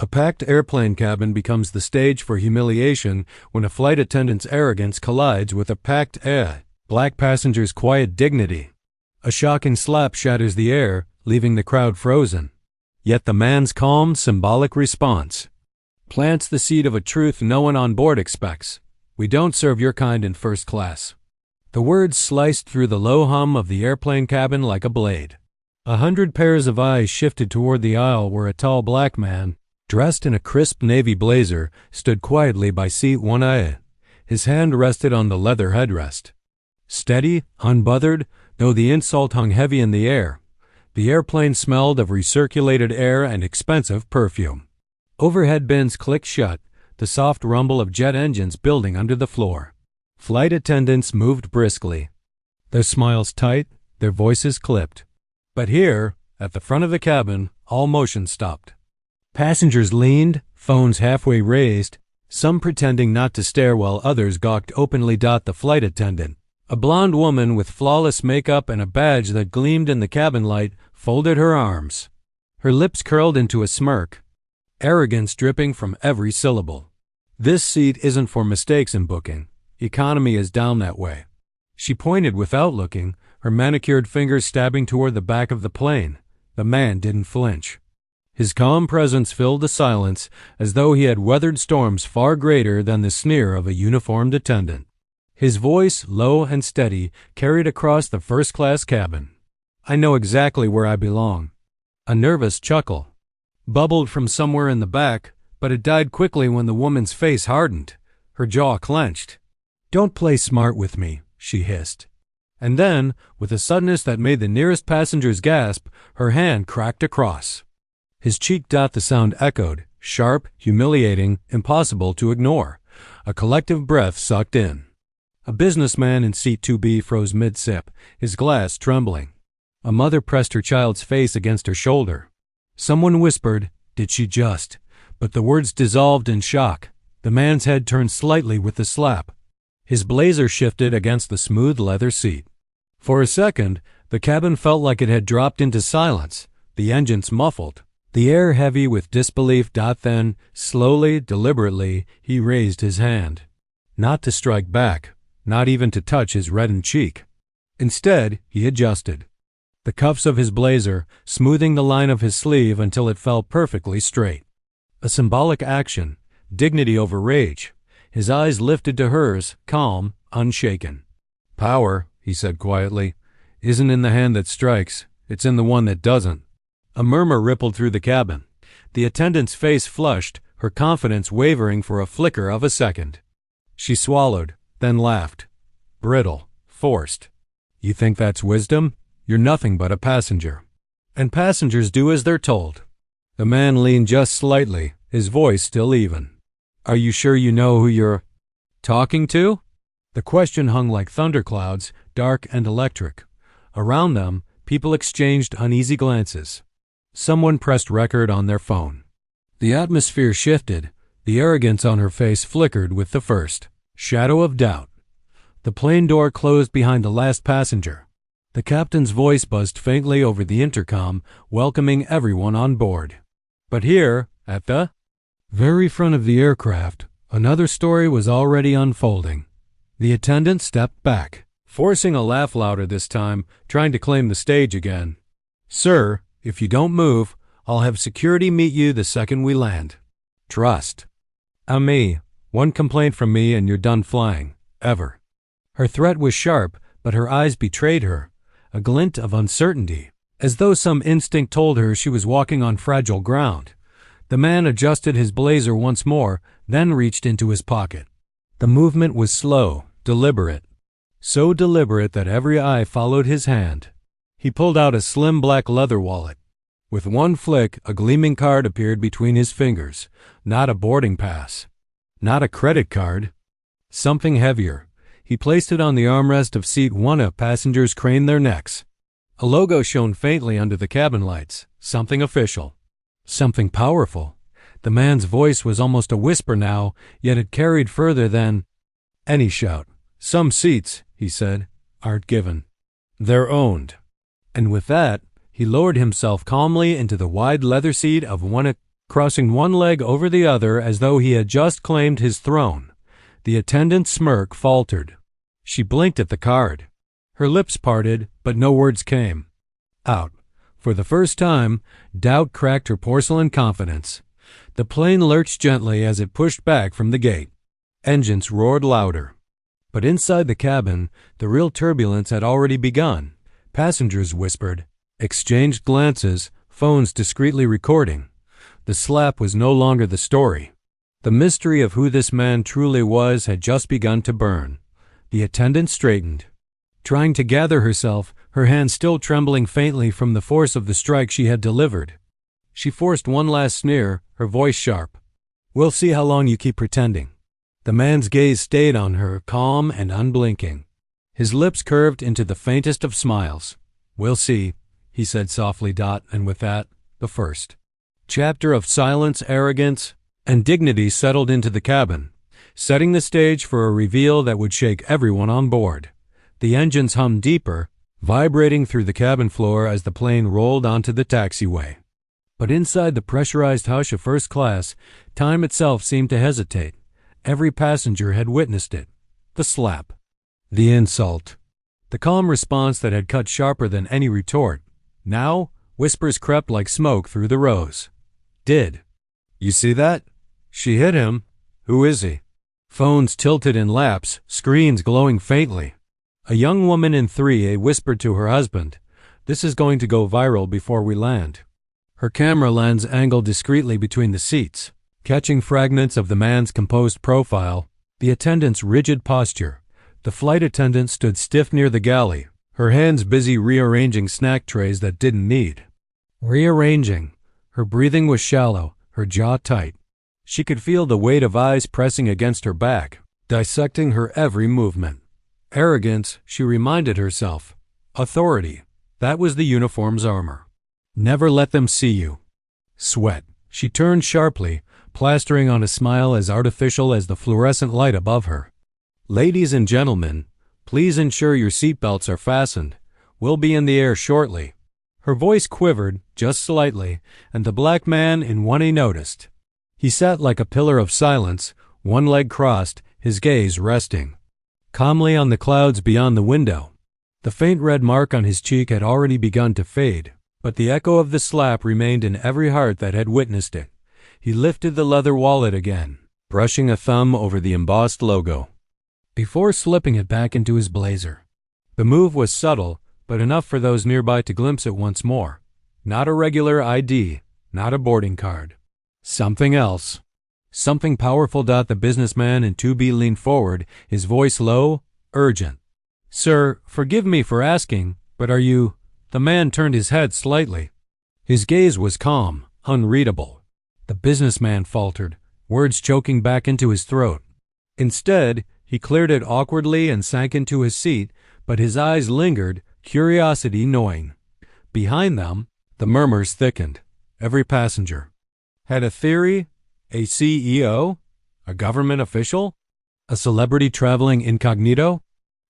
A packed airplane cabin becomes the stage for humiliation when a flight attendant's arrogance collides with a packed black passenger's quiet dignity. A shocking slap shatters the air, leaving the crowd frozen. Yet the man's calm, symbolic response plants the seed of a truth no one on board expects. We don't serve your kind in first class. The words sliced through the low hum of the airplane cabin like a blade. 100 pairs of eyes shifted toward the aisle where a tall black man, dressed in a crisp navy blazer, stood quietly by seat 1A. His hand rested on the leather headrest. Steady, unbothered, though the insult hung heavy in the air. The airplane smelled of recirculated air and expensive perfume. Overhead bins clicked shut, the soft rumble of jet engines building under the floor. Flight attendants moved briskly, their smiles tight, their voices clipped. But here, at the front of the cabin, all motion stopped. Passengers leaned, phones halfway raised, some pretending not to stare while others gawked openly. The flight attendant, a blonde woman with flawless makeup and a badge that gleamed in the cabin light, folded her arms. Her lips curled into a smirk, arrogance dripping from every syllable. This seat isn't for mistakes in booking. Economy is down that way. She pointed without looking, her manicured fingers stabbing toward the back of the plane. The man didn't flinch. His calm presence filled the silence as though he had weathered storms far greater than the sneer of a uniformed attendant. His voice, low and steady, carried across the first-class cabin. I know exactly where I belong. A nervous chuckle bubbled from somewhere in the back, but it died quickly when the woman's face hardened. Her jaw clenched. Don't play smart with me, she hissed. And then, with a suddenness that made the nearest passengers gasp, her hand cracked across. His cheek. The sound echoed, sharp, humiliating, impossible to ignore. A collective breath sucked in. A businessman in seat 2B froze mid-sip, his glass trembling. A mother pressed her child's face against her shoulder. Someone whispered, "Did she just?" But the words dissolved in shock. The man's head turned slightly with the slap. His blazer shifted against the smooth leather seat. For a second, the cabin felt like it had dropped into silence, the engines muffled, the air heavy with disbelief. Then, slowly, deliberately, he raised his hand. Not to strike back, not even to touch his reddened cheek. Instead, he adjusted the cuffs of his blazer, smoothing the line of his sleeve until it fell perfectly straight. A symbolic action, dignity over rage. His eyes lifted to hers, calm, unshaken. Power, he said quietly, isn't in the hand that strikes, it's in the one that doesn't. A murmur rippled through the cabin. The attendant's face flushed, her confidence wavering for a flicker of a second. She swallowed, then laughed. Brittle, forced. You think that's wisdom? You're nothing but a passenger. And passengers do as they're told. The man leaned just slightly, his voice still even. Are you sure you know who you're talking to? The question hung like thunderclouds, dark and electric. Around them, people exchanged uneasy glances. Someone pressed record on their phone. The atmosphere shifted. The arrogance on her face flickered with the first shadow of doubt. The plane door closed behind the last passenger. The captain's voice buzzed faintly over the intercom, welcoming everyone on board. But here, at the very front of the aircraft, another story was already unfolding. The attendant stepped back, forcing a laugh louder this time, trying to claim the stage again. Sir, if you don't move, I'll have security meet you the second we land. Trust. Me. One complaint from me and you're done flying. Ever. Her threat was sharp, but her eyes betrayed her. A glint of uncertainty, as though some instinct told her she was walking on fragile ground. The man adjusted his blazer once more, then reached into his pocket. The movement was slow, deliberate. So deliberate that every eye followed his hand. He pulled out a slim black leather wallet. With one flick, a gleaming card appeared between his fingers. Not a boarding pass. Not a credit card. Something heavier. He placed it on the armrest of seat 1A. Passengers craned their necks. A logo shone faintly under the cabin lights. Something official. Something powerful. The man's voice was almost a whisper now, yet it carried further than any shout. Some seats, he said, aren't given. They're owned. And with that, he lowered himself calmly into the wide leather seat of 1A. crossing one leg over the other as though he had just claimed his throne. The attendant's smirk faltered. She blinked at the card. Her lips parted, but no words came. Out. For the first time, doubt cracked her porcelain confidence. The plane lurched gently as it pushed back from the gate. Engines roared louder. But inside the cabin, the real turbulence had already begun. Passengers whispered, exchanged glances, phones discreetly recording. The slap was no longer the story. The mystery of who this man truly was had just begun to burn. The attendant straightened. Trying to gather herself, her hand still trembling faintly from the force of the strike she had delivered. She forced one last sneer, her voice sharp. "We'll see how long you keep pretending." The man's gaze stayed on her, calm and unblinking. His lips curved into the faintest of smiles. "We'll see," he said softly. And with that, the first chapter of silence, arrogance, and dignity settled into the cabin, setting the stage for a reveal that would shake everyone on board. The engines hummed deeper, vibrating through the cabin floor as the plane rolled onto the taxiway. But inside the pressurized hush of first class, time itself seemed to hesitate. Every passenger had witnessed it. The slap. The insult. The calm response that had cut sharper than any retort. Now, whispers crept like smoke through the rows. "Did you see that? She hit him. Who is he?" Phones tilted in laps, screens glowing faintly. A young woman in 3A whispered to her husband, "This is going to go viral before we land." Her camera lens angled discreetly between the seats, catching fragments of the man's composed profile, the attendant's rigid posture. The flight attendant stood stiff near the galley, her hands busy rearranging snack trays that didn't need rearranging. Her breathing was shallow, her jaw tight. She could feel the weight of eyes pressing against her back, dissecting her every movement. Arrogance, she reminded herself. Authority, that was the uniform's armor. Never let them see you. Sweat. She turned sharply, plastering on a smile as artificial as the fluorescent light above her. "Ladies and gentlemen, please ensure your seatbelts are fastened. We'll be in the air shortly." Her voice quivered, just slightly, and the black man in 1A noticed. He sat like a pillar of silence, one leg crossed, his gaze resting calmly on the clouds beyond the window. The faint red mark on his cheek had already begun to fade, but the echo of the slap remained in every heart that had witnessed it. He lifted the leather wallet again, brushing a thumb over the embossed logo, before slipping it back into his blazer. The move was subtle, but enough for those nearby to glimpse it once more. Not a regular ID, not a boarding card. Something else. Something powerful. The businessman in 2B leaned forward, his voice low, urgent. "Sir, forgive me for asking, but are you—" The man turned his head slightly. His gaze was calm, unreadable. The businessman faltered, words choking back into his throat. Instead, he cleared it awkwardly and sank into his seat, but his eyes lingered, curiosity gnawing. Behind them, the murmurs thickened. Every passenger had a theory. A CEO? A government official? A celebrity traveling incognito?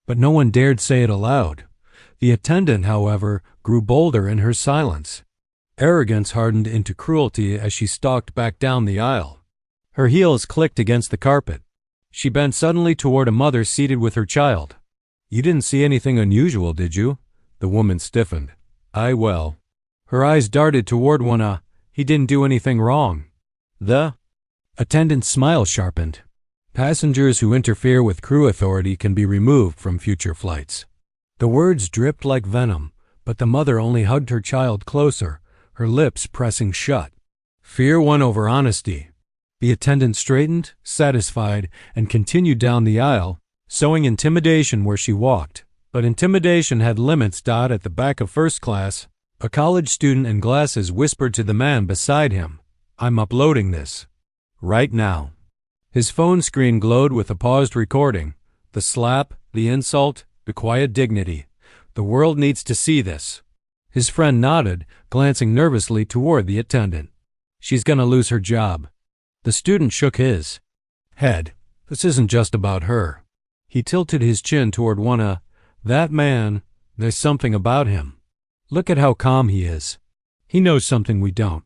But no one dared say it aloud. The attendant, however, grew bolder in her silence. Arrogance hardened into cruelty as she stalked back down the aisle. Her heels clicked against the carpet. She bent suddenly toward a mother seated with her child. "You didn't see anything unusual, did you?" The woman stiffened. Well. Her eyes darted toward one. He didn't do anything wrong." The attendant's smile sharpened. "Passengers who interfere with crew authority can be removed from future flights." The words dripped like venom, but the mother only hugged her child closer, her lips pressing shut. Fear won over honesty. The attendant straightened, satisfied, and continued down the aisle, sowing intimidation where she walked. But intimidation had limits. At the back of first class, a college student in glasses whispered to the man beside him, "I'm uploading this. Right now." His phone screen glowed with a paused recording. The slap, the insult, the quiet dignity. "The world needs to see this." His friend nodded, glancing nervously toward the attendant. "She's gonna lose her job." The student shook his head. "This isn't just about her." He tilted his chin toward one. "That man, there's something about him. Look at how calm he is. He knows something we don't."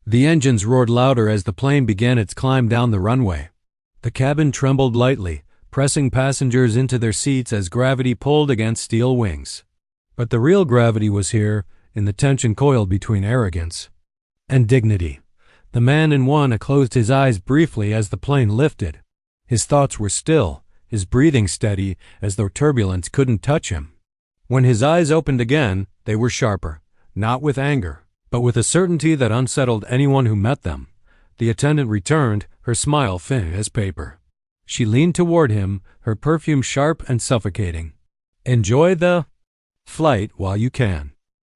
The engines roared louder as the plane began its climb down the runway. The cabin trembled lightly, pressing passengers into their seats as gravity pulled against steel wings. But the real gravity was here, in the tension coiled between arrogance and dignity. The man in one closed his eyes briefly as the plane lifted. His thoughts were still, his breathing steady, as though turbulence couldn't touch him. When his eyes opened again, they were sharper, not with anger, but with a certainty that unsettled anyone who met them. The attendant returned, her smile thin as paper. She leaned toward him, her perfume sharp and suffocating. "Enjoy the flight while you can,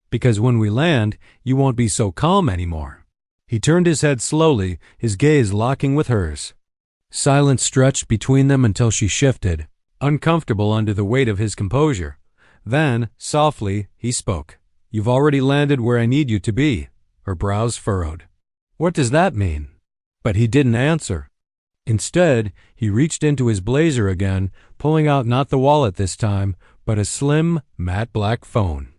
because when we land, you won't be so calm anymore." He turned his head slowly, his gaze locking with hers. Silence stretched between them until she shifted, uncomfortable under the weight of his composure. Then, softly, he spoke. "You've already landed where I need you to be." Her brows furrowed. "What does that mean?" But he didn't answer. Instead, he reached into his blazer again, pulling out not the wallet this time, but a slim, matte black phone.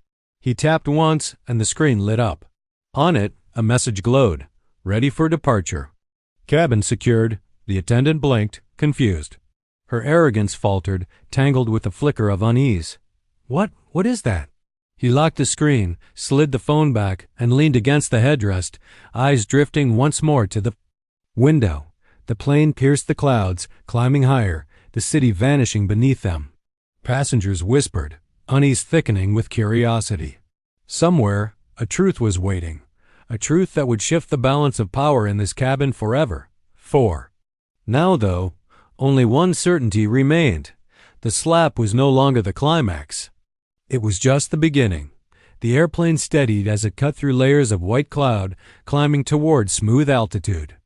He tapped once, and the screen lit up. On it, a message glowed. "Ready for departure." Cabin secured. The attendant blinked, confused. Her arrogance faltered, tangled with a flicker of unease. What is that?" He locked the screen, slid the phone back, and leaned against the headrest, eyes drifting once more to the window. The plane pierced the clouds, climbing higher, the city vanishing beneath them. Passengers whispered, unease thickening with curiosity. Somewhere, a truth was waiting, a truth that would shift the balance of power in this cabin forever. 4. Now, though, only one certainty remained. The slap was no longer the climax. It was just the beginning. The airplane steadied as it cut through layers of white cloud, climbing toward smooth altitude.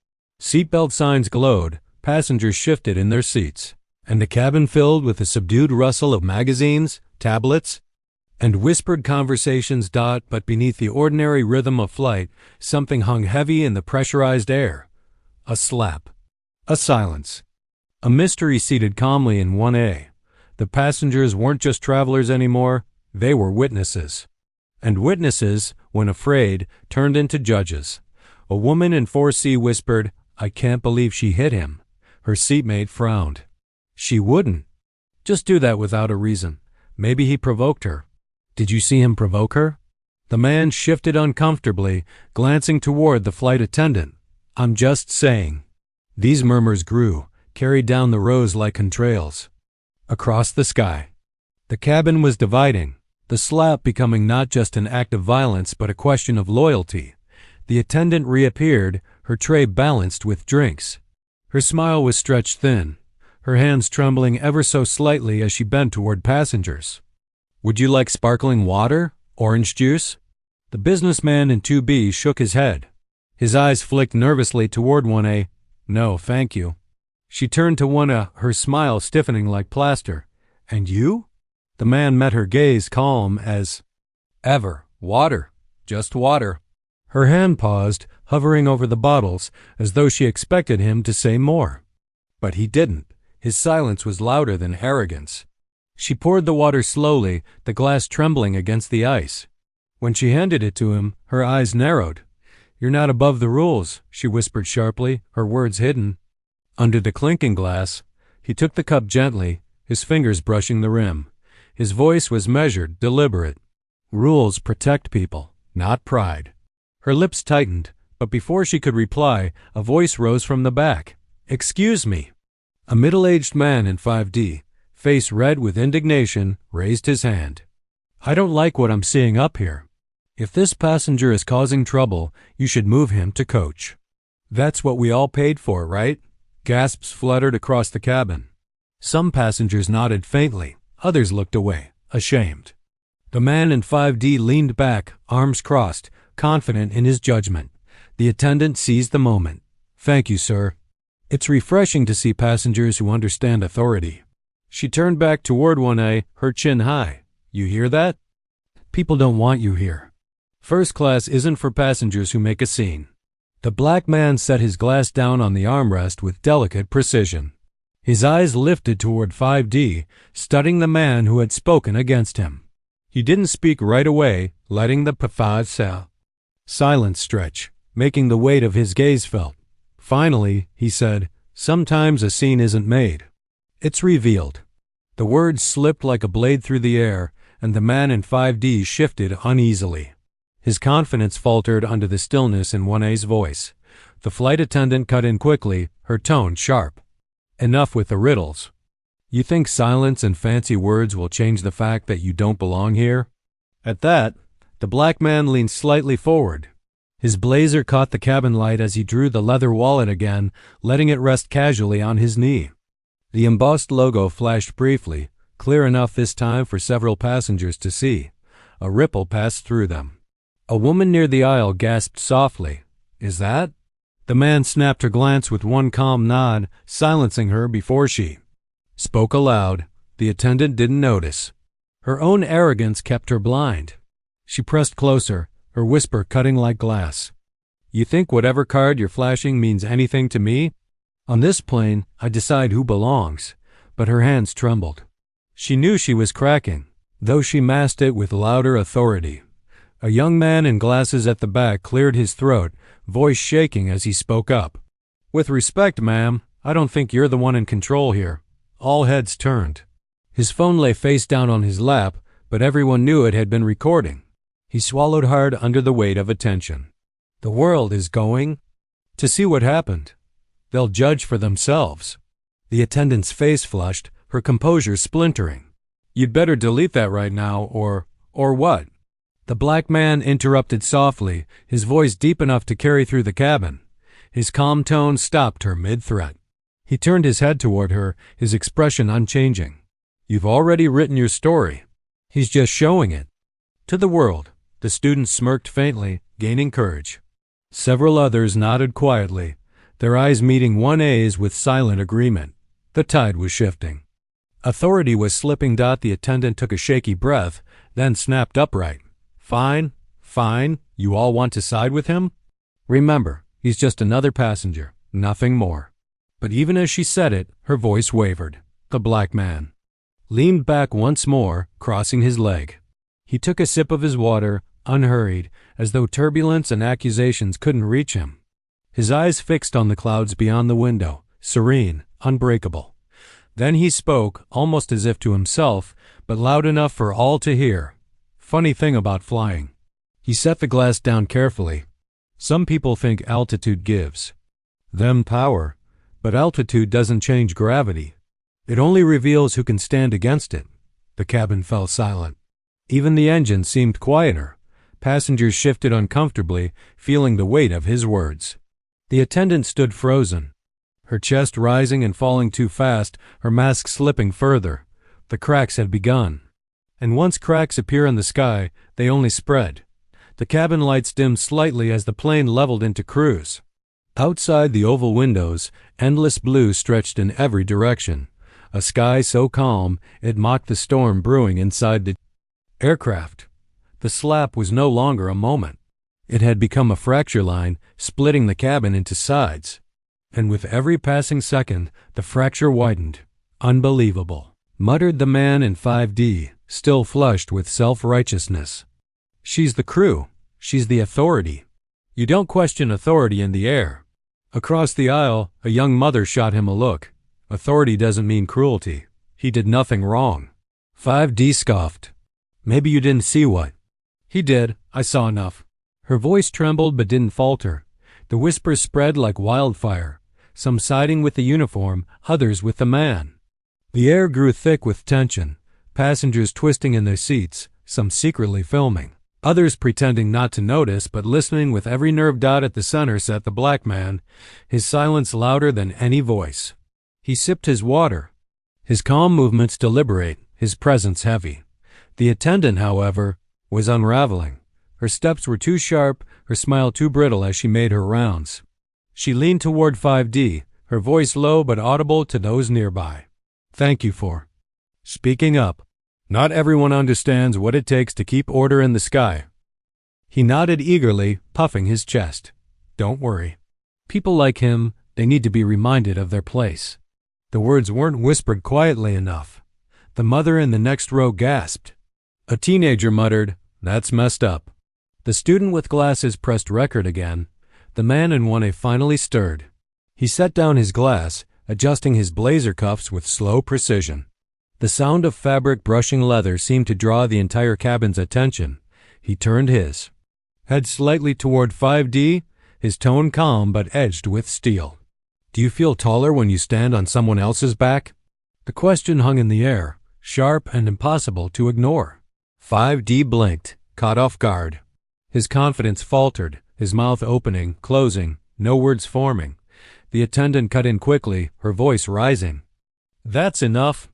Seatbelt signs glowed, passengers shifted in their seats, and the cabin filled with a subdued rustle of magazines, tablets, and whispered conversations. But beneath the ordinary rhythm of flight, something hung heavy in the pressurized air. A slap. A silence. A mystery seated calmly in 1A. The passengers weren't just travelers anymore, they were witnesses. And witnesses, when afraid, turned into judges. A woman in 4C whispered, "I can't believe she hit him." Her seatmate frowned. "She wouldn't. Just do that without a reason. Maybe he provoked her." "Did you see him provoke her?" The man shifted uncomfortably, glancing toward the flight attendant. "I'm just saying." These murmurs grew, carried down the rows like contrails. Across the sky, the cabin was dividing, the slap becoming not just an act of violence but a question of loyalty. The attendant reappeared, her tray balanced with drinks. Her smile was stretched thin, her hands trembling ever so slightly as she bent toward passengers. "Would you like sparkling water? Orange juice?" The businessman in 2B shook his head. His eyes flicked nervously toward 1A. "No, thank you." She turned to 1A, her smile stiffening like plaster. "And you?" The man met her gaze calm as ever. "Water. Just water." Her hand paused, hovering over the bottles, as though she expected him to say more. But he didn't. His silence was louder than arrogance. She poured the water slowly, the glass trembling against the ice. When she handed it to him, her eyes narrowed. "You're not above the rules," she whispered sharply, her words hidden under the clinking glass. He took the cup gently, his fingers brushing the rim. His voice was measured, deliberate. "Rules protect people, not pride." Her lips tightened, but before she could reply, a voice rose from the back. "Excuse me." A middle-aged man in 5D, face red with indignation, raised his hand. "I don't like what I'm seeing up here. If this passenger is causing trouble, you should move him to coach." "That's what we all paid for, right?" Gasps fluttered across the cabin. Some passengers nodded faintly, others looked away, ashamed. The man in 5D leaned back, arms crossed, confident in his judgment. The attendant seized the moment. "Thank you, sir. It's refreshing to see passengers who understand authority." She turned back toward 1A, her chin high. "You hear that? People don't want you here. First class isn't for passengers who make a scene." The black man set his glass down on the armrest with delicate precision. His eyes lifted toward 5D, studying the man who had spoken against him. He didn't speak right away, letting the silence stretch, making the weight of his gaze felt. Finally, he said, "Sometimes a scene isn't made. It's revealed." The words slipped like a blade through the air, and the man in 5D shifted uneasily. His confidence faltered under the stillness in 1A's voice. The flight attendant cut in quickly, her tone sharp. "Enough with the riddles. You think silence and fancy words will change the fact that you don't belong here?" At that, the black man leaned slightly forward. His blazer caught the cabin light as he drew the leather wallet again, letting it rest casually on his knee. The embossed logo flashed briefly, clear enough this time for several passengers to see. A ripple passed through them. A woman near the aisle gasped softly, "Is that?" The man snapped her glance with one calm nod, silencing her before she spoke aloud. The attendant didn't notice. Her own arrogance kept her blind. She pressed closer, her whisper cutting like glass. "You think whatever card you're flashing means anything to me? On this plane, I decide who belongs." But her hands trembled. She knew she was cracking, though she masked it with louder authority. A young man in glasses at the back cleared his throat, voice shaking as he spoke up. "With respect, ma'am, I don't think you're the one in control here." All heads turned. His phone lay face down on his lap, but everyone knew it had been recording. He swallowed hard under the weight of attention. The world is going to see what happened. They'll judge for themselves. The attendant's face flushed, her composure splintering. "You'd better delete that right now, or what?" The black man interrupted softly, his voice deep enough to carry through the cabin. His calm tone stopped her mid-threat. He turned his head toward her, his expression unchanging. "You've already written your story. He's just showing it to the world." The student smirked faintly, gaining courage. Several others nodded quietly, their eyes meeting 1A's with silent agreement. The tide was shifting. Authority was slipping. The attendant took a shaky breath, then snapped upright. Fine. You all want to side with him? Remember, he's just another passenger, nothing more." But even as she said it, her voice wavered. The black man leaned back once more, crossing his leg. He took a sip of his water, unhurried, as though turbulence and accusations couldn't reach him. His eyes fixed on the clouds beyond the window, serene, unbreakable. Then he spoke, almost as if to himself, but loud enough for all to hear. "Funny thing about flying." He set the glass down carefully. "Some people think altitude gives them power, but altitude doesn't change gravity. It only reveals who can stand against it." The cabin fell silent. Even the engine seemed quieter. Passengers shifted uncomfortably, feeling the weight of his words. The attendant stood frozen, her chest rising and falling too fast, her mask slipping further. The cracks had begun. And once cracks appear in the sky, they only spread. The cabin lights dimmed slightly as the plane leveled into cruise. Outside the oval windows, endless blue stretched in every direction, a sky so calm it mocked the storm brewing inside the aircraft. The slap was no longer a moment. It had become a fracture line, splitting the cabin into sides. And with every passing second, the fracture widened. "Unbelievable," muttered the man in 5D, still flushed with self-righteousness. "She's the crew. She's the authority. You don't question authority in the air." Across the aisle, a young mother shot him a look. "Authority doesn't mean cruelty. He did nothing wrong." 5D scoffed. "Maybe you didn't see what he did. I saw enough." Her voice trembled but didn't falter. The whispers spread like wildfire, some siding with the uniform, others with the man. The air grew thick with tension, passengers twisting in their seats, some secretly filming, others pretending not to notice but listening with every nerve. At the center sat the black man, his silence louder than any voice. He sipped his water, his calm movements deliberate, his presence heavy. The attendant, however, was unraveling. Her steps were too sharp, her smile too brittle as she made her rounds. She leaned toward 5D, her voice low but audible to those nearby. "Thank you for speaking up. Not everyone understands what it takes to keep order in the sky." He nodded eagerly, puffing his chest. "Don't worry. People like him, they need to be reminded of their place." The words weren't whispered quietly enough. The mother in the next row gasped. A teenager muttered, "That's messed up." The student with glasses pressed record again. The man in 1A finally stirred. He set down his glass, adjusting his blazer cuffs with slow precision. The sound of fabric brushing leather seemed to draw the entire cabin's attention. He turned his head slightly toward 5D, his tone calm but edged with steel. Do you feel taller when you stand on someone else's back? The question hung in the air, sharp and impossible to ignore. 5D blinked, caught off guard. His confidence faltered, his mouth opening, closing, no words forming. The attendant cut in quickly, her voice rising. That's enough.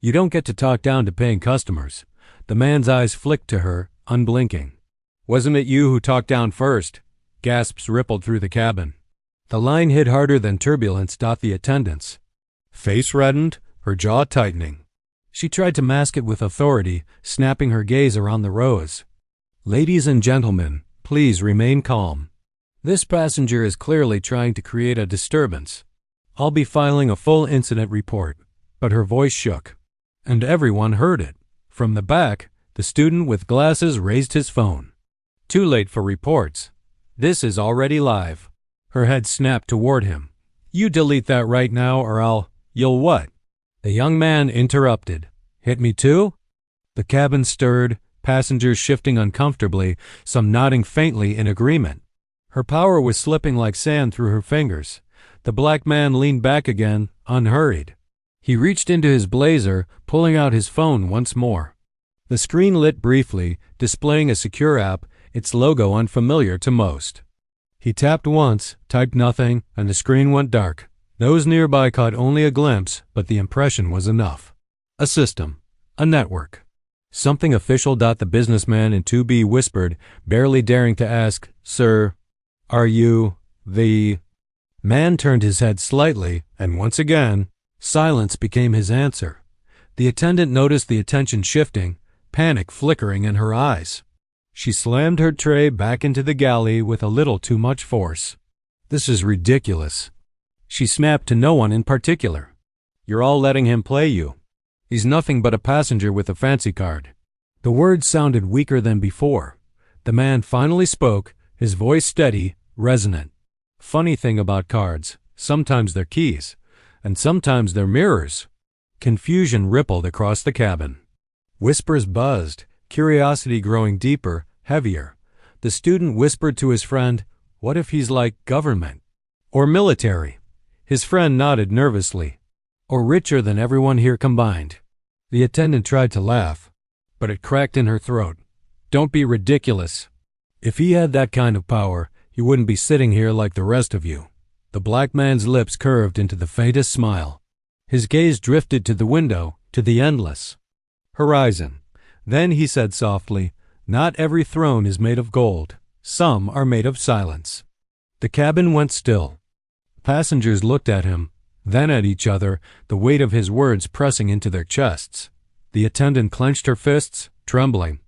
You don't get to talk down to paying customers. The man's eyes flicked to her, unblinking. Wasn't it you who talked down first? Gasps rippled through the cabin. The line hit harder than turbulence dot the attendant's face reddened, her jaw tightening. She tried to mask it with authority, snapping her gaze around the rows. Ladies and gentlemen, please remain calm. This passenger is clearly trying to create a disturbance. I'll be filing a full incident report. But her voice shook, and everyone heard it. From the back, the student with glasses raised his phone. Too late for reports. This is already live. Her head snapped toward him. You delete that right now or you'll what? The young man interrupted. Hit me too? The cabin stirred, passengers shifting uncomfortably, some nodding faintly in agreement. Her power was slipping like sand through her fingers. The black man leaned back again, unhurried. He reached into his blazer, pulling out his phone once more. The screen lit briefly, displaying a secure app, its logo unfamiliar to most. He tapped once, typed nothing, and the screen went dark. Those nearby caught only a glimpse, but the impression was enough. A system. A network. Something official. The businessman in 2B whispered, barely daring to ask, Sir, are you the... Man turned his head slightly, and once again, silence became his answer. The attendant noticed the attention shifting, panic flickering in her eyes. She slammed her tray back into the galley with a little too much force. This is ridiculous. She snapped to no one in particular. You're all letting him play you. He's nothing but a passenger with a fancy card. The words sounded weaker than before. The man finally spoke, his voice steady, resonant. Funny thing about cards, sometimes they're keys, and sometimes they're mirrors. Confusion rippled across the cabin. Whispers buzzed, curiosity growing deeper, heavier. The student whispered to his friend, what if he's like government? Or military? His friend nodded nervously. Or richer than everyone here combined. The attendant tried to laugh, but it cracked in her throat. Don't be ridiculous. If he had that kind of power, he wouldn't be sitting here like the rest of you. The black man's lips curved into the faintest smile. His gaze drifted to the window, to the endless horizon. Then he said softly, not every throne is made of gold. Some are made of silence. The cabin went still. Passengers looked at him, then at each other, the weight of his words pressing into their chests. The attendant clenched her fists, trembling.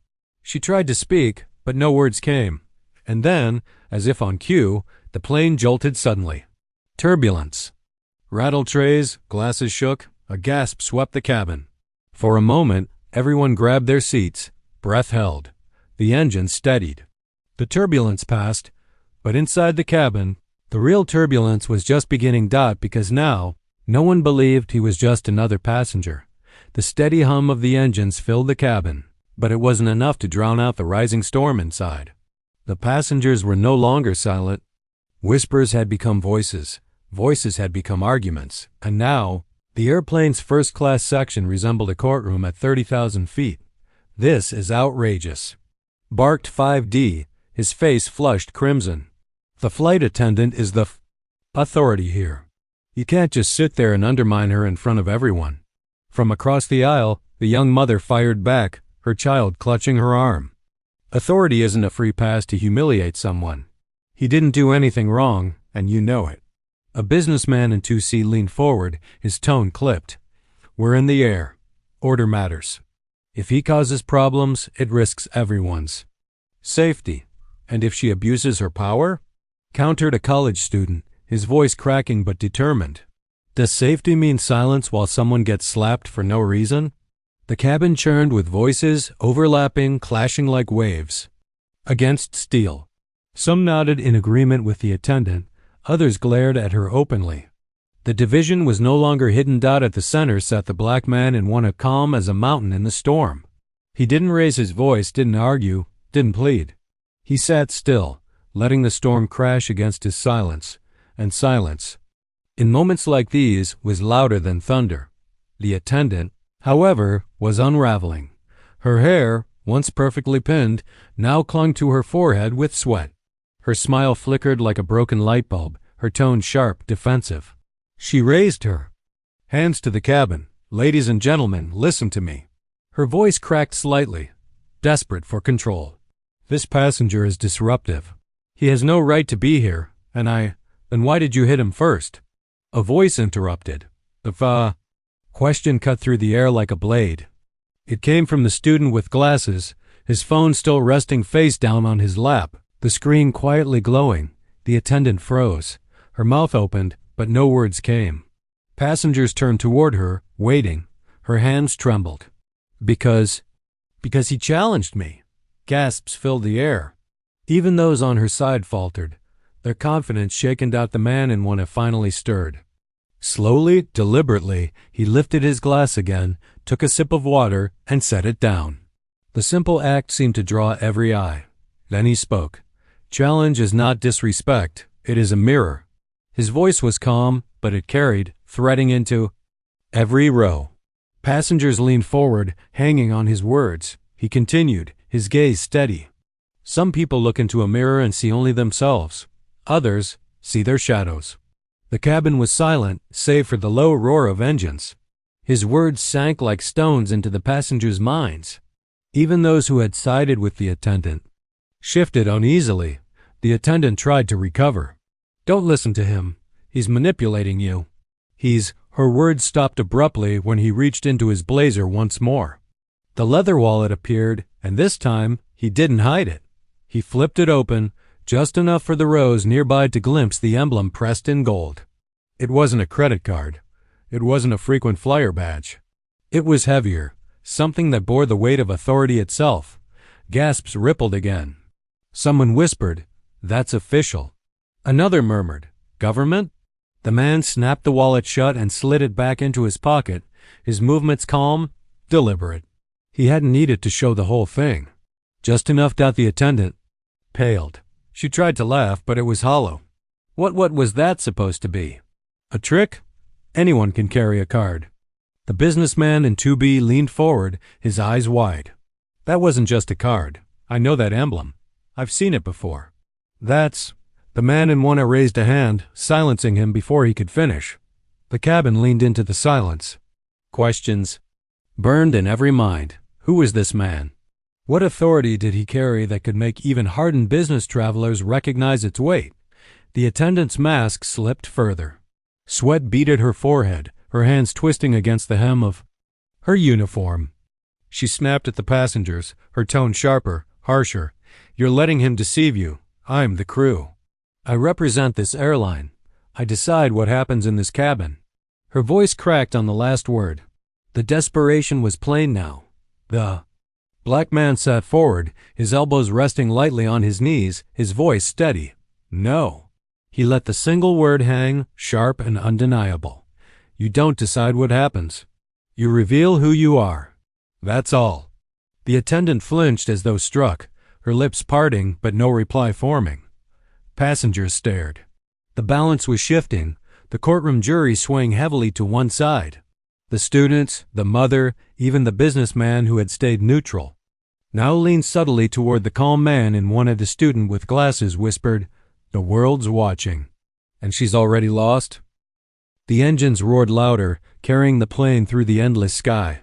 She tried to speak, but no words came. And then, as if on cue, the plane jolted suddenly. Turbulence. Rattled trays, glasses shook, a gasp swept the cabin. For a moment, everyone grabbed their seats, breath held. The engine steadied. The turbulence passed, but inside the cabin, the real turbulence was just beginning. Because now, no one believed he was just another passenger. The steady hum of the engines filled the cabin, but it wasn't enough to drown out the rising storm inside. The passengers were no longer silent. Whispers had become voices. Voices had become arguments. And now, the airplane's first-class section resembled a courtroom at 30,000 feet. This is outrageous, barked 5D, his face flushed crimson. The flight attendant is the authority here. You can't just sit there and undermine her in front of everyone. From across the aisle, the young mother fired back, her child clutching her arm. Authority isn't a free pass to humiliate someone. He didn't do anything wrong, and you know it. A businessman in 2C leaned forward, his tone clipped. We're in the air. Order matters. If he causes problems, it risks everyone's safety. And if she abuses her power? Countered a college student, his voice cracking but determined. Does safety mean silence while someone gets slapped for no reason? The cabin churned with voices, overlapping, clashing like waves. Against steel. Some nodded in agreement with the attendant, others glared at her openly. The division was no longer hidden. At the center sat the black man in one as calm as a mountain in the storm. He didn't raise his voice, didn't argue, didn't plead. He sat still, letting the storm crash against his silence, and silence, in moments like these, was louder than thunder. The attendant, however, was unraveling. Her hair, once perfectly pinned, now clung to her forehead with sweat. Her smile flickered like a broken light bulb, her tone sharp, defensive. She raised her hands to the cabin. "Ladies and gentlemen, listen to me." Her voice cracked slightly, desperate for control. "This passenger is disruptive. He has no right to be here, then why did you hit him first?" A voice interrupted. The question cut through the air like a blade. It came from the student with glasses, his phone still resting face down on his lap, the screen quietly glowing. The attendant froze. Her mouth opened, but no words came. Passengers turned toward her, waiting. Her hands trembled. Because he challenged me. Gasps filled the air. Even those on her side faltered, their confidence shaken. The man in one finally stirred. Slowly, deliberately, he lifted his glass again, took a sip of water, and set it down. The simple act seemed to draw every eye. Then he spoke. "Challenge is not disrespect, it is a mirror." His voice was calm, but it carried, threading into every row. Passengers leaned forward, hanging on his words. He continued, his gaze steady. "Some people look into a mirror and see only themselves. Others see their shadows." The cabin was silent, save for the low roar of engines. His words sank like stones into the passengers' minds. Even those who had sided with the attendant shifted uneasily. The attendant tried to recover. "Don't listen to him. He's manipulating you. Her words stopped abruptly when he reached into his blazer once more. The leather wallet appeared, and this time he didn't hide it. He flipped it open, just enough for the rows nearby to glimpse the emblem pressed in gold. It wasn't a credit card. It wasn't a frequent flyer badge. It was heavier, something that bore the weight of authority itself. Gasps rippled again. Someone whispered, "That's official." Another murmured, "Government?" The man snapped the wallet shut and slid it back into his pocket, his movements calm, deliberate. He hadn't needed to show the whole thing. Just enough. The attendant paled. She tried to laugh, but it was hollow. What was that supposed to be? A trick? Anyone can carry a card. The businessman in 2B leaned forward, his eyes wide. "That wasn't just a card. I know that emblem. I've seen it before." The man in one raised a hand, silencing him before he could finish. The cabin leaned into the silence. Questions burned in every mind. Who was this man? What authority did he carry that could make even hardened business travelers recognize its weight? The attendant's mask slipped further. Sweat beaded her forehead, her hands twisting against the hem of her uniform. She snapped at the passengers, her tone sharper, harsher. "You're letting him deceive you. I'm the crew. I represent this airline. I decide what happens in this cabin." Her voice cracked on the last word. The desperation was plain now. The black man sat forward, his elbows resting lightly on his knees, his voice steady. "No." He let the single word hang, sharp and undeniable. "You don't decide what happens. You reveal who you are. That's all." The attendant flinched as though struck, her lips parting but no reply forming. Passengers stared. The balance was shifting, the courtroom jury swaying heavily to one side. The students, the mother, even the businessman who had stayed neutral, now leaned subtly toward the calm man in one. The student with glasses whispered, "The world's watching." "And she's already lost?" The engines roared louder, carrying the plane through the endless sky.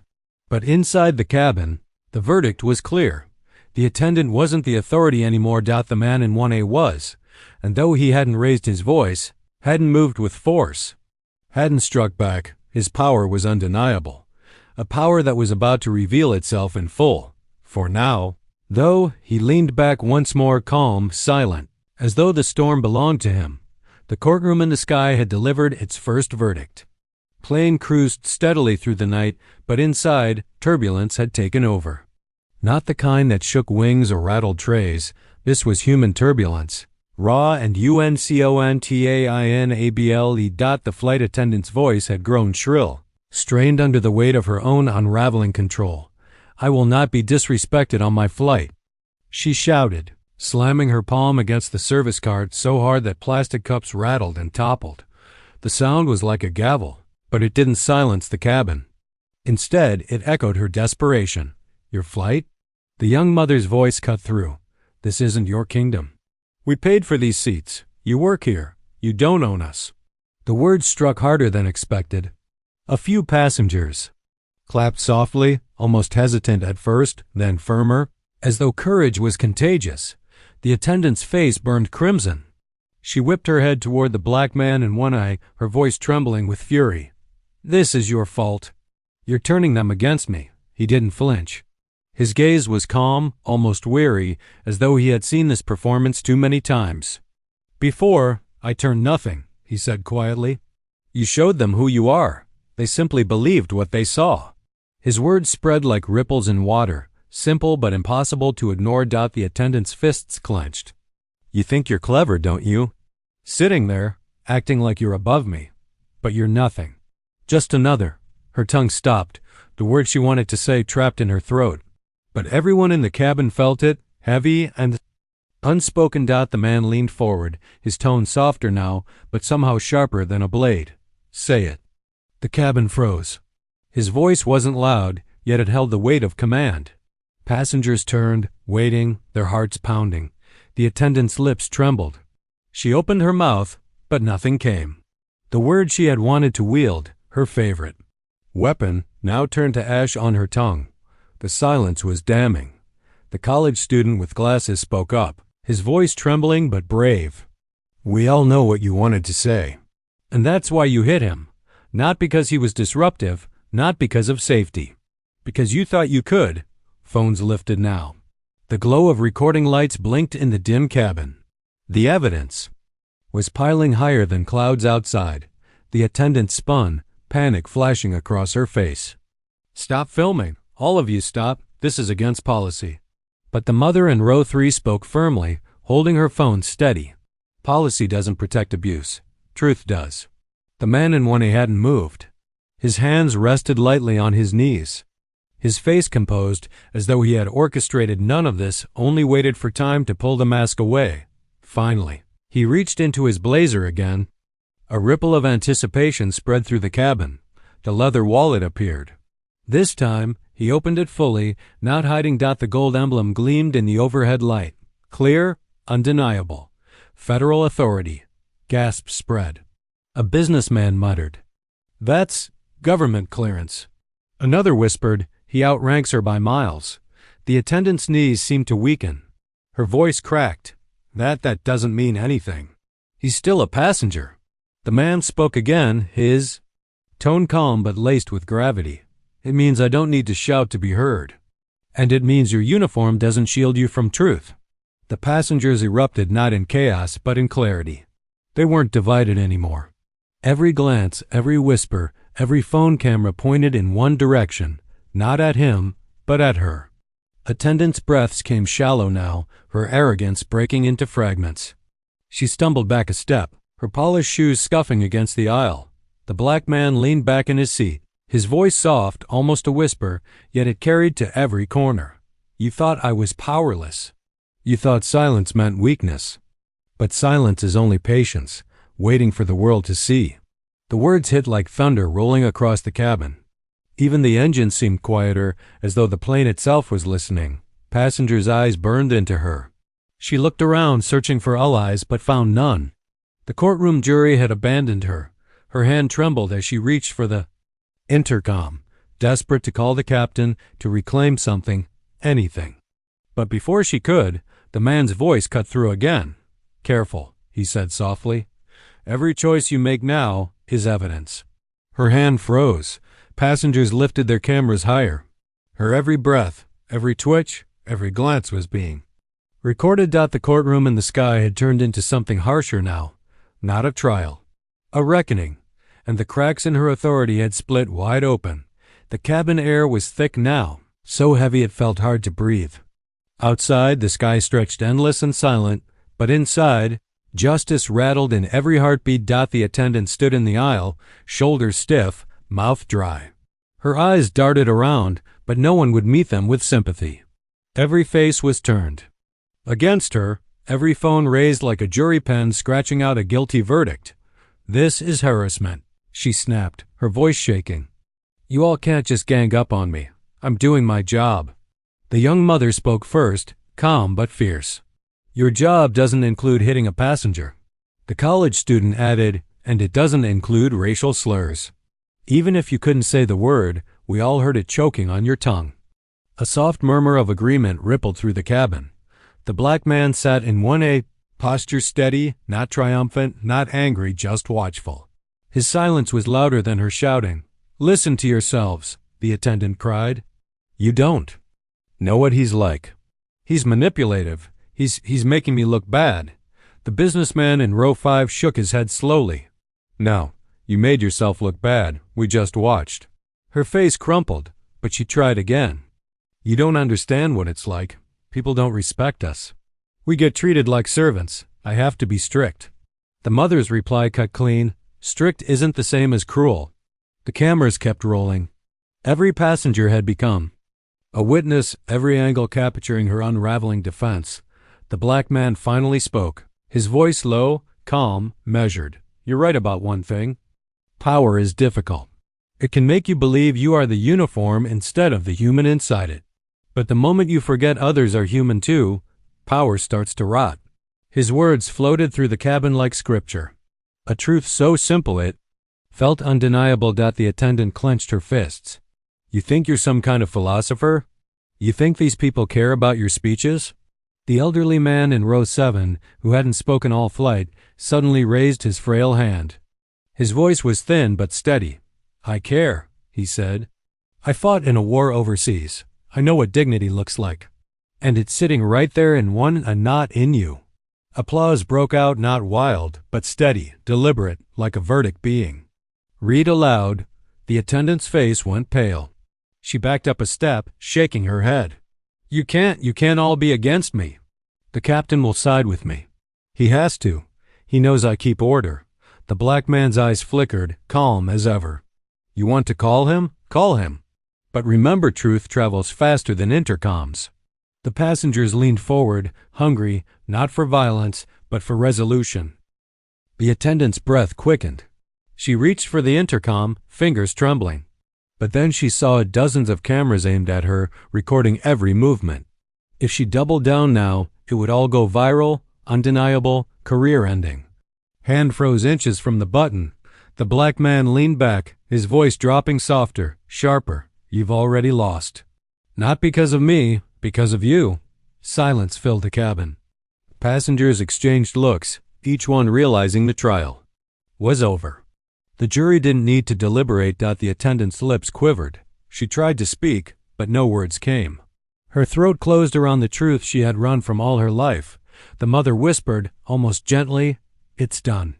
But inside the cabin, the verdict was clear. The attendant wasn't the authority anymore. The man in 1A was. And though he hadn't raised his voice, hadn't moved with force, hadn't struck back, his power was undeniable. A power that was about to reveal itself in full. For now, though, he leaned back once more, calm, silent, as though the storm belonged to him. The courtroom in the sky had delivered its first verdict. Plane cruised steadily through the night, but inside, turbulence had taken over. Not the kind that shook wings or rattled trays, This was human turbulence. Raw and uncontainable. The flight attendant's voice had grown shrill, strained under the weight of her own unraveling control. "I will not be disrespected on my flight," she shouted, slamming her palm against the service card so hard that plastic cups rattled and toppled. The sound was like a gavel, but it didn't silence the cabin. Instead, it echoed her desperation. "Your flight?" The young mother's voice cut through. "This isn't your kingdom. We paid for these seats. You work here. You don't own us." The words struck harder than expected. A few passengers clapped softly, almost hesitant at first, then firmer, as though courage was contagious. The attendant's face burned crimson. She whipped her head toward the black man in one eye, her voice trembling with fury. "This is your fault. You're turning them against me." He didn't flinch. His gaze was calm, almost weary, as though he had seen this performance too many times. "Before, I turned nothing," he said quietly. "You showed them who you are. They simply believed what they saw." His words spread like ripples in water, simple but impossible to ignore. The attendant's fists clenched. "You think you're clever, don't you? Sitting there, acting like you're above me. But you're nothing. Just another." Her tongue stopped, the word she wanted to say trapped in her throat. But everyone in the cabin felt it, heavy and unspoken. The man leaned forward, his tone softer now, but somehow sharper than a blade. "Say it." The cabin froze. His voice wasn't loud, yet it held the weight of command. Passengers turned, waiting, their hearts pounding. The attendant's lips trembled. She opened her mouth, but nothing came. The word she had wanted to wield, her favorite weapon, now turned to ash on her tongue. The silence was damning. The college student with glasses spoke up, his voice trembling but brave. "We all know what you wanted to say. And that's why you hit him. Not because he was disruptive, not because of safety. Because you thought you could." Phones lifted now. The glow of recording lights blinked in the dim cabin. The evidence was piling higher than clouds outside. The attendant spun, panic flashing across her face. "Stop filming. All of you stop. This is against policy." But the mother in row 3 spoke firmly, holding her phone steady. "Policy doesn't protect abuse. Truth does." The man in 1A hadn't moved. His hands rested lightly on his knees. His face composed, as though he had orchestrated none of this, only waited for time to pull the mask away. Finally, he reached into his blazer again. A ripple of anticipation spread through the cabin. The leather wallet appeared. This time, he opened it fully, not hiding. The gold emblem gleamed in the overhead light. Clear, undeniable. Federal authority. Gasps spread. A businessman muttered, "That's government clearance." Another whispered, "He outranks her by miles." The attendant's knees seemed to weaken. Her voice cracked. That doesn't mean anything. He's still a passenger." The man spoke again, his tone calm but laced with gravity. "It means I don't need to shout to be heard. And it means your uniform doesn't shield you from truth." The passengers erupted not in chaos but in clarity. They weren't divided anymore. Every glance, every whisper, every phone camera pointed in one direction, not at him, but at her. Attendant's breaths came shallow now, her arrogance breaking into fragments. She stumbled back a step, her polished shoes scuffing against the aisle. The black man leaned back in his seat, his voice soft, almost a whisper, yet it carried to every corner. "You thought I was powerless. You thought silence meant weakness. But silence is only patience, waiting for the world to see." The words hit like thunder rolling across the cabin. Even the engine seemed quieter, as though the plane itself was listening. Passengers' eyes burned into her. She looked around, searching for allies, but found none. The courtroom jury had abandoned her. Her hand trembled as she reached for the intercom, desperate to call the captain, to reclaim something, anything. But before she could, the man's voice cut through again. "Careful," he said softly. "Every choice you make now is evidence." Her hand froze. Passengers lifted their cameras higher. Her every breath, every twitch, every glance was being recorded. The courtroom and the sky had turned into something harsher now. Not a trial. A reckoning. And the cracks in her authority had split wide open. The cabin air was thick now, so heavy it felt hard to breathe. Outside, the sky stretched endless and silent, but inside, justice rattled in every heartbeat. The attendant stood in the aisle, shoulders stiff, mouth dry. Her eyes darted around, but no one would meet them with sympathy. Every face was turned against her, every phone raised like a jury pen scratching out a guilty verdict. "This is harassment," she snapped, her voice shaking. "You all can't just gang up on me. I'm doing my job." The young mother spoke first, calm but fierce. "Your job doesn't include hitting a passenger." The college student added, "And it doesn't include racial slurs. Even if you couldn't say the word, we all heard it choking on your tongue." A soft murmur of agreement rippled through the cabin. The black man sat in 1A, posture steady, not triumphant, not angry, just watchful. His silence was louder than her shouting. "Listen to yourselves," the attendant cried. "You don't know what he's like. He's manipulative. He's making me look bad." The businessman in row 5 shook his head slowly. "No, you made yourself look bad. We just watched." Her face crumpled, but she tried again. "You don't understand what it's like. People don't respect us. We get treated like servants. I have to be strict." The mother's reply cut clean. "Strict isn't the same as cruel." The cameras kept rolling. Every passenger had become a witness, every angle capturing her unraveling defense. The black man finally spoke, his voice low, calm, measured. "You're right about one thing. Power is difficult. It can make you believe you are the uniform instead of the human inside it. But the moment you forget others are human too, power starts to rot." His words floated through the cabin like scripture. A truth so simple it felt undeniable. The attendant clenched her fists. "You think you're some kind of philosopher? You think these people care about your speeches?" The elderly man in row 7, who hadn't spoken all flight, suddenly raised his frail hand. His voice was thin but steady. "I care," he said. "I fought in a war overseas. I know what dignity looks like. And it's sitting right there in one, and not in you." Applause broke out, not wild, but steady, deliberate, like a verdict being read aloud. The attendant's face went pale. She backed up a step, shaking her head. You can't all be against me. The captain will side with me. He has to. He knows I keep order." The black man's eyes flickered, calm as ever. "You want to call him? Call him. But remember, truth travels faster than intercoms." The passengers leaned forward, hungry, not for violence, but for resolution. The attendant's breath quickened. She reached for the intercom, fingers trembling. But then she saw dozens of cameras aimed at her, recording every movement. If she doubled down now, it would all go viral, undeniable, career-ending. Hand froze inches from the button. The black man leaned back, his voice dropping softer, sharper. "You've already lost. Not because of me, because of you." Silence filled the cabin. Passengers exchanged looks, each one realizing the trial was over. The jury didn't need to deliberate. The attendant's lips quivered. She tried to speak, but no words came. Her throat closed around the truth she had run from all her life. The mother whispered, almost gently, "It's done.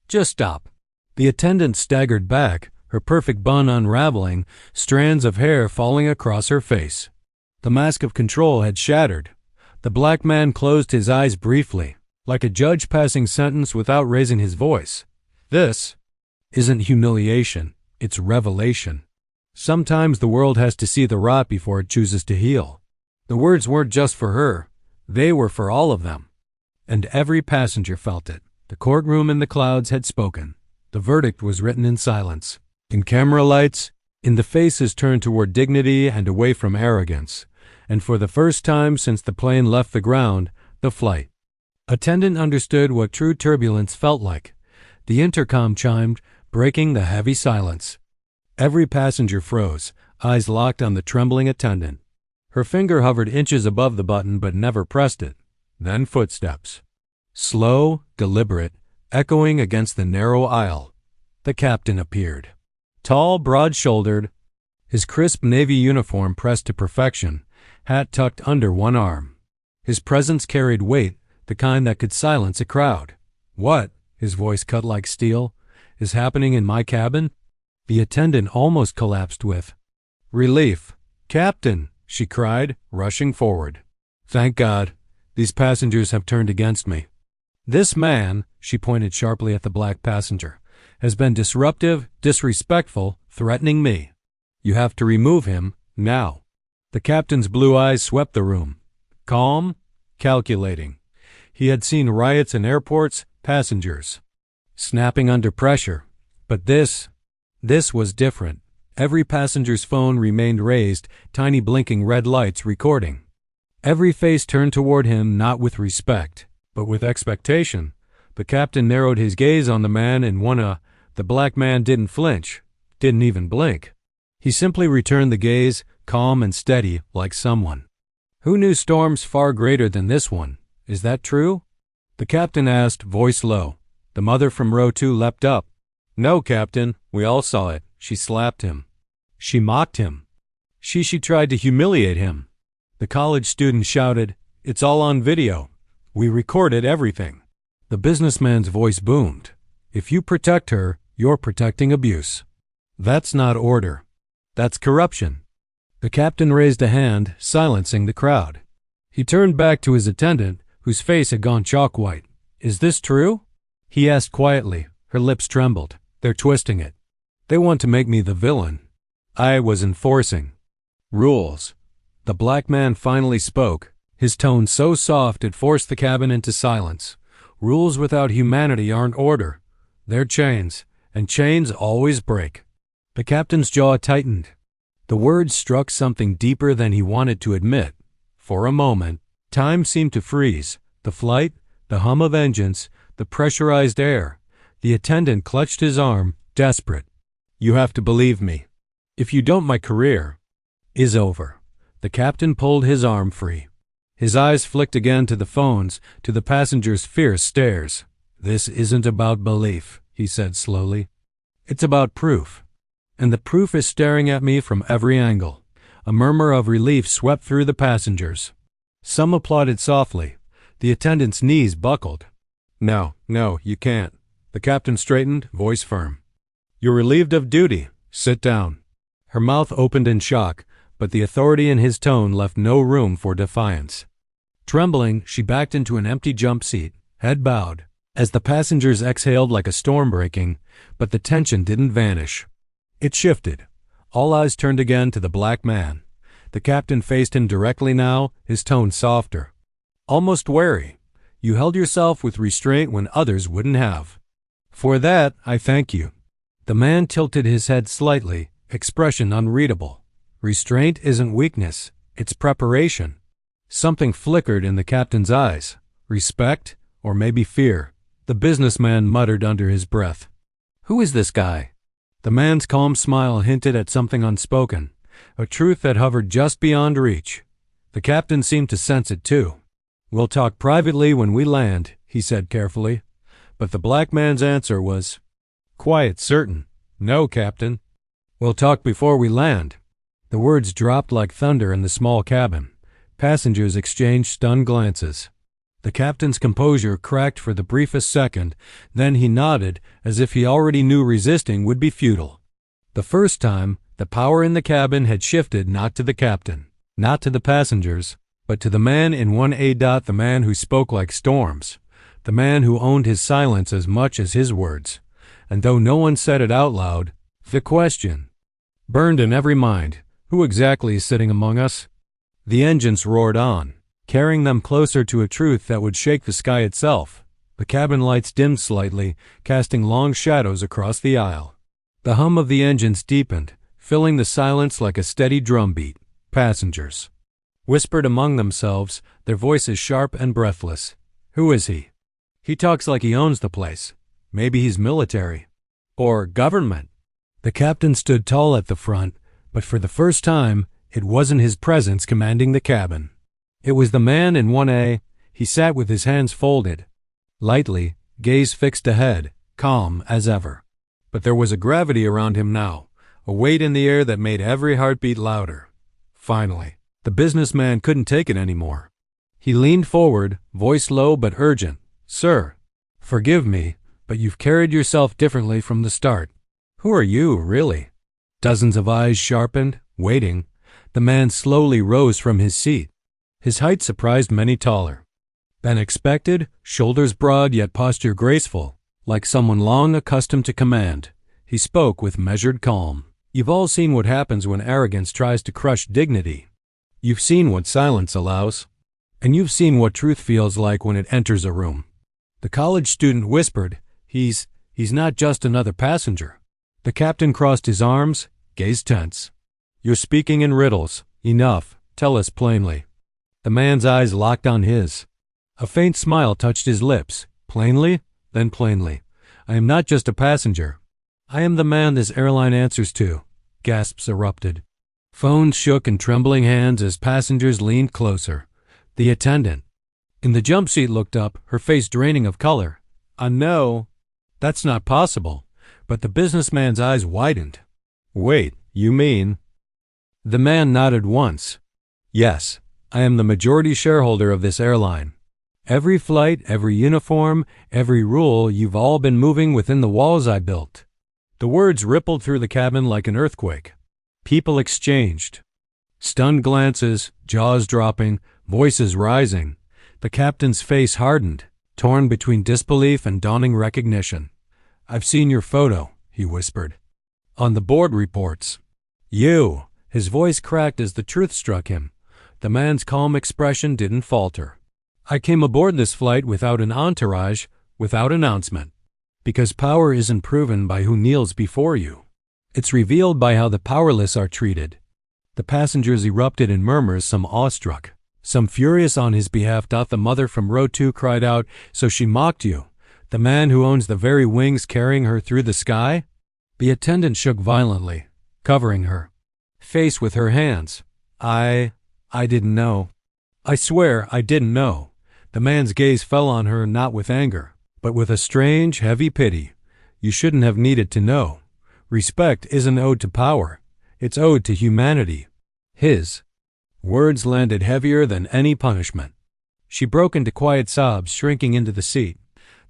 Just stop." The attendant staggered back, her perfect bun unraveling, strands of hair falling across her face. The mask of control had shattered. The black man closed his eyes briefly, like a judge passing sentence without raising his voice. "This isn't humiliation, it's revelation. Sometimes the world has to see the rot before it chooses to heal." The words weren't just for her, they were for all of them. And every passenger felt it. The courtroom in the clouds had spoken. The verdict was written in silence. In camera lights, in the faces turned toward dignity and away from arrogance. And for the first time since the plane left the ground, the flight attendant understood what true turbulence felt like. The intercom chimed, breaking the heavy silence. Every passenger froze, eyes locked on the trembling attendant. Her finger hovered inches above the button but never pressed it. Then footsteps. Slow, deliberate, echoing against the narrow aisle. The captain appeared. Tall, broad-shouldered, his crisp navy uniform pressed to perfection, hat tucked under one arm. His presence carried weight, the kind that could silence a crowd. "What," his voice cut like steel, "is happening in my cabin?" The attendant almost collapsed with relief. "Captain," she cried, rushing forward. Thank God. These passengers have turned against me. This man," she pointed sharply at the black passenger, "has been disruptive, disrespectful, threatening me. You have to remove him, now." The captain's blue eyes swept the room. Calm, calculating. He had seen riots in airports, passengers snapping under pressure. But this was different. Every passenger's phone remained raised, tiny blinking red lights recording. Every face turned toward him, not with respect, but with expectation. The captain narrowed his gaze on the man in one eye. The black man didn't flinch, didn't even blink. He simply returned the gaze, calm and steady, like someone who knew storms far greater than this one. "Is that true?" the captain asked, voice low. The mother from row 2 leapt up. "No, Captain, we all saw it." She slapped him. She mocked him. She tried to humiliate him. The college student shouted, "It's all on video. We recorded everything." The businessman's voice boomed. "If you protect her, you're protecting abuse. That's not order. That's corruption." The captain raised a hand, silencing the crowd. He turned back to his attendant, whose face had gone chalk white. "Is this true?" he asked quietly. Her lips trembled. "They're twisting it. They want to make me the villain. I was enforcing rules." The black man finally spoke, his tone so soft it forced the cabin into silence. "Rules without humanity aren't order. They're chains, and chains always break." The captain's jaw tightened. The words struck something deeper than he wanted to admit. For a moment, time seemed to freeze. The flight, the hum of engines, the pressurized air. The attendant clutched his arm, desperate. "You have to believe me. If you don't, my career is over." The captain pulled his arm free. His eyes flicked again to the phones, to the passengers' fierce stares. "This isn't about belief," he said slowly. "It's about proof. And the proof is staring at me from every angle." A murmur of relief swept through the passengers. Some applauded softly. The attendant's knees buckled. No, you can't." The captain straightened, voice firm. "You're relieved of duty. Sit down." Her mouth opened in shock, but the authority in his tone left no room for defiance. Trembling, she backed into an empty jump seat, head bowed, as the passengers exhaled like a storm breaking, but the tension didn't vanish. It shifted. All eyes turned again to the black man. The captain faced him directly now, his tone softer, almost wary. "You held yourself with restraint when others wouldn't have. For that, I thank you." The man tilted his head slightly, expression unreadable. "Restraint isn't weakness, it's preparation." Something flickered in the captain's eyes. Respect, or maybe fear. The businessman muttered under his breath. "Who is this guy?" The man's calm smile hinted at something unspoken, a truth that hovered just beyond reach. The captain seemed to sense it too. "We'll talk privately when we land," he said carefully. But the black man's answer was quiet, certain. "No, Captain. We'll talk before we land." The words dropped like thunder in the small cabin. Passengers exchanged stunned glances. The captain's composure cracked for the briefest second, then he nodded as if he already knew resisting would be futile. The first time, the power in the cabin had shifted not to the captain, not to the passengers, but to the man in 1A. The man who spoke like storms, the man who owned his silence as much as his words. And though no one said it out loud, the question burned in every mind. Who exactly is sitting among us? The engines roared on, carrying them closer to a truth that would shake the sky itself. The cabin lights dimmed slightly, casting long shadows across the aisle. The hum of the engines deepened, filling the silence like a steady drumbeat. Passengers whispered among themselves, their voices sharp and breathless. "Who is he? He talks like he owns the place. Maybe he's military. Or government." The captain stood tall at the front, but for the first time, it wasn't his presence commanding the cabin. It was the man in 1A. He sat with his hands folded, lightly, gaze fixed ahead, calm as ever. But there was a gravity around him now, a weight in the air that made every heartbeat louder. Finally, the businessman couldn't take it anymore. He leaned forward, voice low but urgent. "Sir, forgive me, but you've carried yourself differently from the start. Who are you, really?" Dozens of eyes sharpened, waiting. The man slowly rose from his seat. His height surprised many taller than expected, shoulders broad yet posture graceful, like someone long accustomed to command. He spoke with measured calm. You've all seen what happens when arrogance tries to crush dignity. You've seen what silence allows. And you've seen what truth feels like when it enters a room. The college student whispered, He's not just another passenger. The captain crossed his arms, gazed tense. You're speaking in riddles. Enough. Tell us plainly. The man's eyes locked on his. A faint smile touched his lips. Plainly, then plainly. I am not just a passenger. I am the man this airline answers to. Gasps erupted. Phones shook in trembling hands as passengers leaned closer. The attendant in the jump seat looked up, her face draining of color. No, that's not possible. But the businessman's eyes widened. Wait, you mean? The man nodded once. Yes, I am the majority shareholder of this airline. Every flight, every uniform, every rule, you've all been moving within the walls I built. The words rippled through the cabin like an earthquake. People exchanged stunned glances, jaws dropping, voices rising. The captain's face hardened, torn between disbelief and dawning recognition. I've seen your photo, he whispered. On the board reports. You. His voice cracked as the truth struck him. The man's calm expression didn't falter. I came aboard this flight without an entourage, without announcement. Because power isn't proven by who kneels before you. It's revealed by how the powerless are treated. The passengers erupted in murmurs, some awestruck, some furious on his behalf. The mother from row 2 cried out, So she mocked you? The man who owns the very wings carrying her through the sky? The attendant shook violently, covering her face with her hands. I didn't know. I swear I didn't know. The man's gaze fell on her not with anger, but with a strange, heavy pity. You shouldn't have needed to know. Respect isn't owed to power. It's owed to humanity. His words landed heavier than any punishment. She broke into quiet sobs, shrinking into the seat.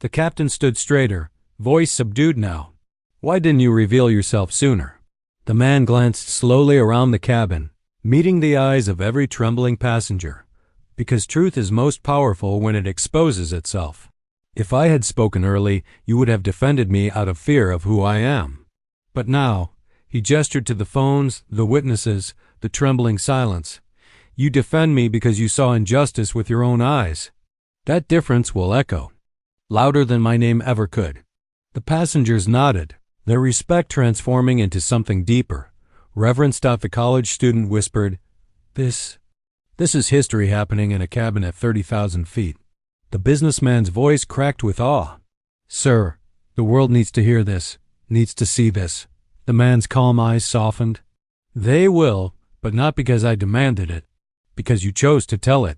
The captain stood straighter, voice subdued now. Why didn't you reveal yourself sooner? The man glanced slowly around the cabin, meeting the eyes of every trembling passenger. Because truth is most powerful when it exposes itself. If I had spoken early, you would have defended me out of fear of who I am. But now, he gestured to the phones, the witnesses, the trembling silence. You defend me because you saw injustice with your own eyes. That difference will echo louder than my name ever could. The passengers nodded, their respect transforming into something deeper. Reverence. The college student whispered, This is history happening in a cabin at 30,000 feet. The businessman's voice cracked with awe. Sir, the world needs to hear this, needs to see this. The man's calm eyes softened. They will, but not because I demanded it, because you chose to tell it.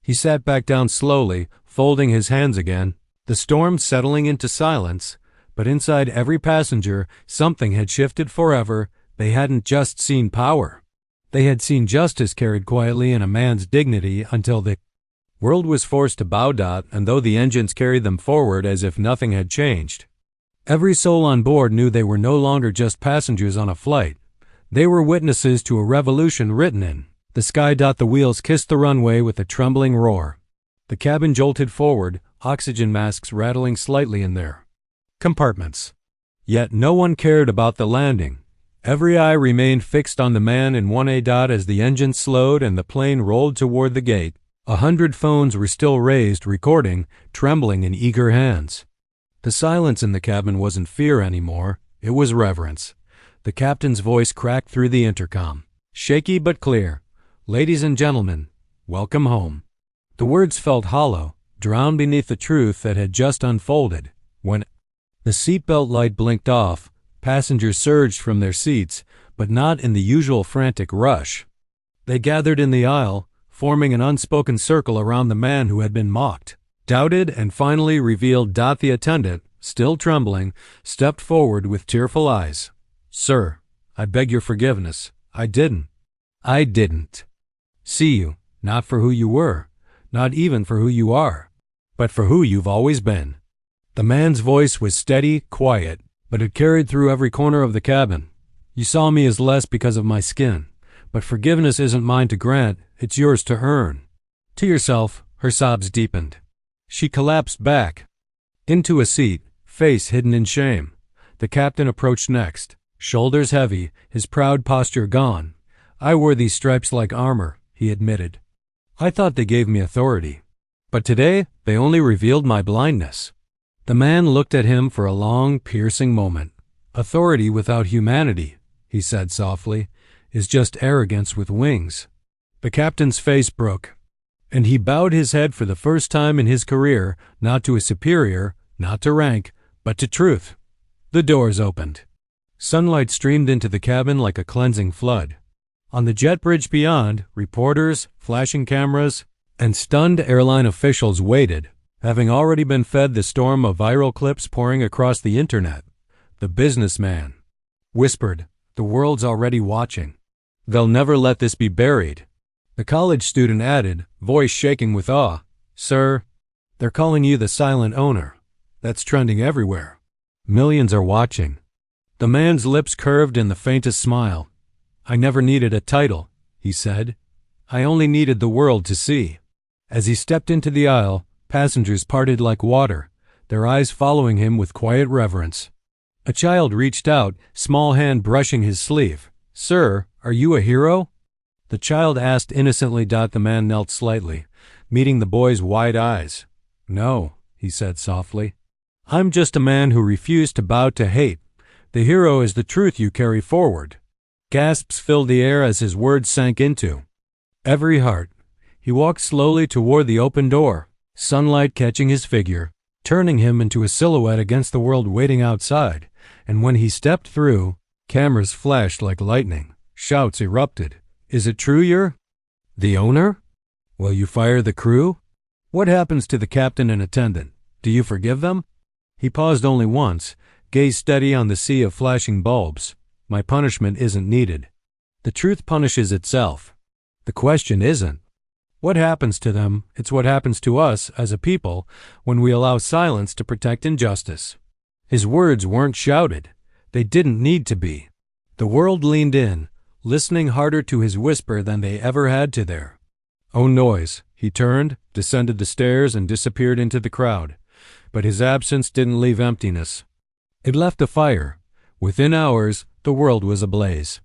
He sat back down slowly, folding his hands again, the storm settling into silence, but inside every passenger, something had shifted forever. They hadn't just seen power. They had seen justice carried quietly in a man's dignity until the world was forced to bow. And though the engines carried them forward as if nothing had changed, every soul on board knew they were no longer just passengers on a flight. They were witnesses to a revolution written in the sky. The wheels kissed the runway with a trembling roar. The cabin jolted forward, oxygen masks rattling slightly in their compartments. Yet no one cared about the landing. Every eye remained fixed on the man in 1A. As the engine slowed and the plane rolled toward the gate, 100 phones were still raised, recording, trembling in eager hands. The silence in the cabin wasn't fear anymore, it was reverence. The captain's voice cracked through the intercom, shaky but clear. Ladies and gentlemen, welcome home. The words felt hollow, drowned beneath the truth that had just unfolded. When the seatbelt light blinked off, passengers surged from their seats, but not in the usual frantic rush. They gathered in the aisle, forming an unspoken circle around the man who had been mocked, doubted, and finally revealed. The attendant, still trembling, stepped forward with tearful eyes. Sir, I beg your forgiveness. I didn't see you, not for who you were, not even for who you are, but for who you've always been. The man's voice was steady, quiet, but it carried through every corner of the cabin. You saw me as less because of my skin, but forgiveness isn't mine to grant, it's yours to earn. To yourself, her sobs deepened. She collapsed back into a seat, face hidden in shame. The captain approached next, shoulders heavy, his proud posture gone. I wore these stripes like armor, he admitted. I thought they gave me authority. But today, they only revealed my blindness. The man looked at him for a long, piercing moment. Authority without humanity, he said softly, is just arrogance with wings. The captain's face broke, and he bowed his head for the first time in his career, not to a superior, not to rank, but to truth. The doors opened. Sunlight streamed into the cabin like a cleansing flood. On the jet bridge beyond, reporters, flashing cameras, and stunned airline officials waited, having already been fed the storm of viral clips pouring across the internet. The businessman whispered, "The world's already watching. They'll never let this be buried." The college student added, voice shaking with awe, "Sir, they're calling you the silent owner. That's trending everywhere. Millions are watching." The man's lips curved in the faintest smile. "I never needed a title," he said. "I only needed the world to see." As he stepped into the aisle, passengers parted like water, their eyes following him with quiet reverence. A child reached out, small hand brushing his sleeve. "Sir, are you a hero?" The child asked innocently. The man knelt slightly, meeting the boy's wide eyes. "No," he said softly. "I'm just a man who refused to bow to hate. The hero is the truth you carry forward." Gasps filled the air as his words sank into every heart. He walked slowly toward the open door, sunlight catching his figure, turning him into a silhouette against the world waiting outside. And when he stepped through, cameras flashed like lightning, shouts erupted. "Is it true you're the owner? Will you fire the crew? What happens to the captain and attendant? Do you forgive them?" He paused only once, gaze steady on the sea of flashing bulbs. "My punishment isn't needed. The truth punishes itself. The question isn't what happens to them, it's what happens to us as a people when we allow silence to protect injustice." His words weren't shouted. They didn't need to be. The world leaned in, listening harder to his whisper than they ever had to their own noise. He turned, descended the stairs, and disappeared into the crowd. But his absence didn't leave emptiness. It left a fire. Within hours, the world was ablaze.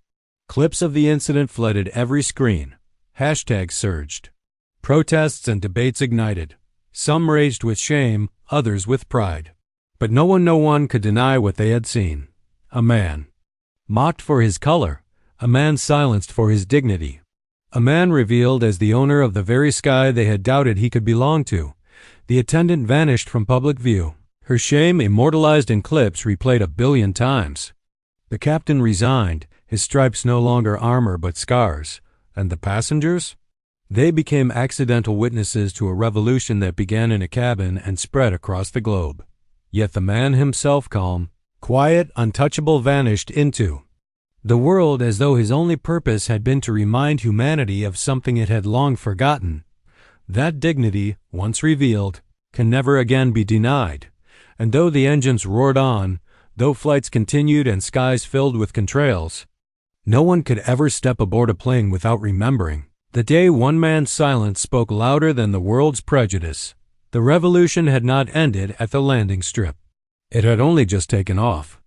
Clips of the incident flooded every screen. Hashtags surged. Protests and debates ignited. Some raged with shame, others with pride. But no one could deny what they had seen. A man mocked for his color, a man silenced for his dignity, a man revealed as the owner of the very sky they had doubted he could belong to. The attendant vanished from public view, her shame immortalized in clips replayed 1 billion times. The captain resigned, his stripes no longer armor but scars. And the passengers? They became accidental witnesses to a revolution that began in a cabin and spread across the globe. Yet the man himself, calm, quiet, untouchable, vanished into the world as though his only purpose had been to remind humanity of something it had long forgotten. That dignity, once revealed, can never again be denied. And though the engines roared on, though flights continued and skies filled with contrails, no one could ever step aboard a plane without remembering the day one man's silence spoke louder than the world's prejudice. The revolution had not ended at the landing strip. It had only just taken off.